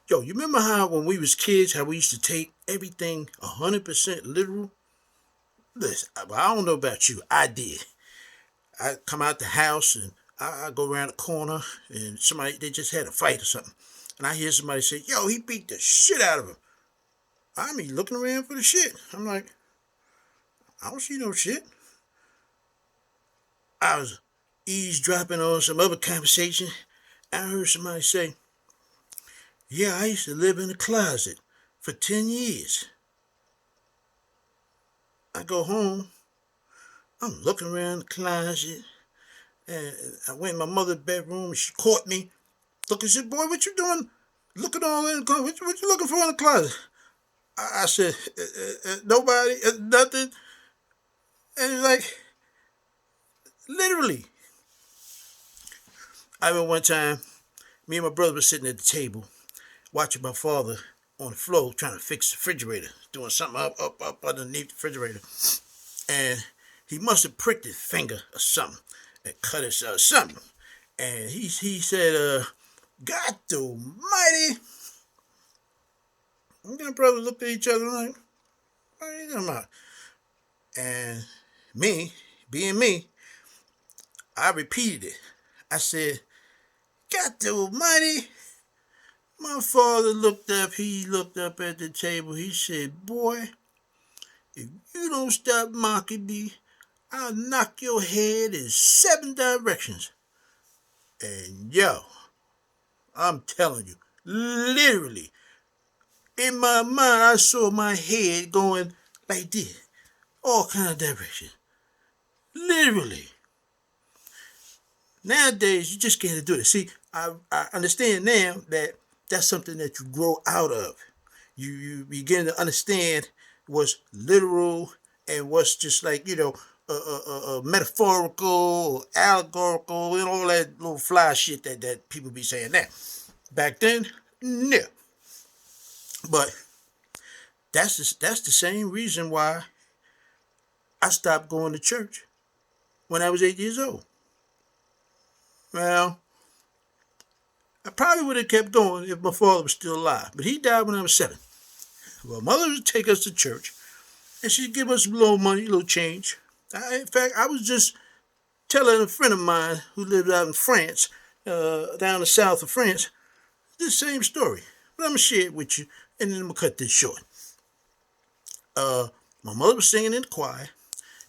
Yo, you remember how when we was kids, how we used to take everything 100% literal? Listen, I don't know about you. I did. I come out the house and I go around the corner and somebody, they just had a fight or something. And I hear somebody say, yo, he beat the shit out of him. I mean, looking around for the shit. I'm like, I don't see no shit. I was eavesdropping on some other conversation. I heard somebody say, yeah, I used to live in a closet for 10 years. I go home, I'm looking around the closet, and I went in my mother's bedroom, and she caught me. Look, and said, boy, what you doing? Look at all in the closet. What you looking for in the closet? I said, nobody, nothing. And it's like, literally. I remember one time, me and my brother were sitting at the table, watching my father on the floor trying to fix the refrigerator, doing something up underneath the refrigerator. And he must have pricked his finger or something and cut his something. And he said, God almighty. And my brothers looked at each other like, what are you talking about? And me, being me, I repeated it. I said, God almighty. My father looked up, he looked up at the table. He said, boy, if you don't stop mocking me, I'll knock your head in 7 directions. And yo, I'm telling you, literally, in my mind, I saw my head going like this, all kind of directions. Literally. Nowadays, you just can't do it. See, I understand now that that's something that you grow out of. You begin to understand what's literal and what's just like, metaphorical, allegorical, and all that little fly shit that people be saying now. Back then, no. But that's the same reason why I stopped going to church when I was 8 years old. Well, I probably would have kept going if my father was still alive, but he died when I was 7. Well, mother would take us to church, and she'd give us a little money, a little change. In fact, I was just telling a friend of mine who lived out in France, down the south of France, this same story. But I'm going to share it with you, and then I'm going to cut this short. Uh, my mother was singing in the choir,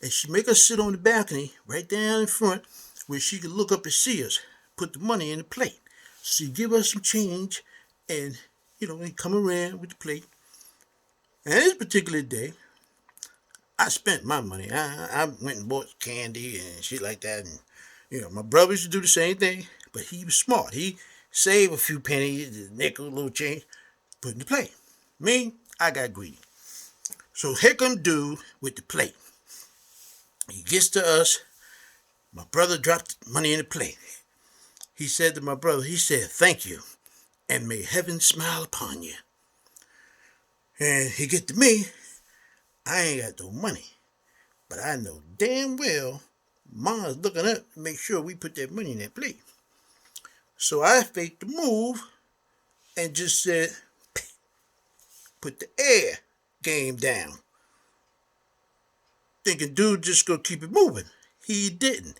and she'd make us sit on the balcony right down in front where she could look up and see us, put the money in the plate. So she'd give us some change, and, he'd come around with the plate. And this particular day, I spent my money. I went and bought candy and shit like that. And, my brother used to do the same thing, but he was smart. He saved a few pennies, a nickel, a little change, put in the plate. Me, I got greedy. So here come dude with the plate. He gets to us. My brother dropped money in the plate. He said to my brother, he said, thank you, and may heaven smile upon you. And he get to me, I ain't got no money. But I know damn well Ma's looking up to make sure we put that money in that plate. So I faked the move and just said, put the air game down. Thinking dude just gonna keep it moving. He didn't.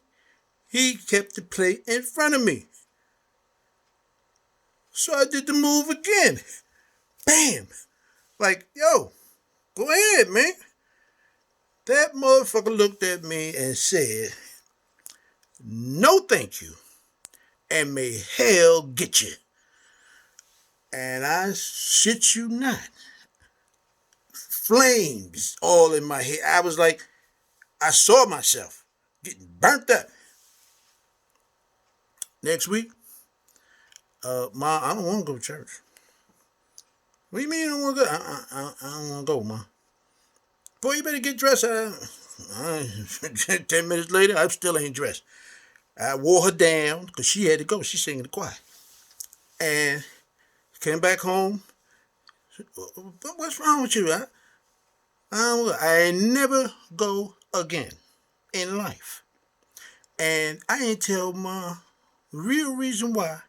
He kept the plate in front of me. So I did the move again. Bam! Like, yo, go ahead, man. That motherfucker looked at me and said, no thank you, and may hell get you. And I shit you not, flames all in my head. I was like, I saw myself getting burnt up. Next week, Ma, I don't want to go to church. What do you mean you don't want to go? I don't want to go, Ma. Boy, you better get dressed. 10 minutes later, I still ain't dressed. I wore her down because she had to go. She sang in the choir. And came back home. What's wrong with you? I never go again in life. And I ain't tell my real reason why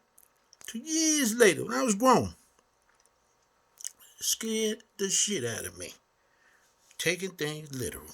till years later when I was grown. scared the shit out of me. Taking things literal.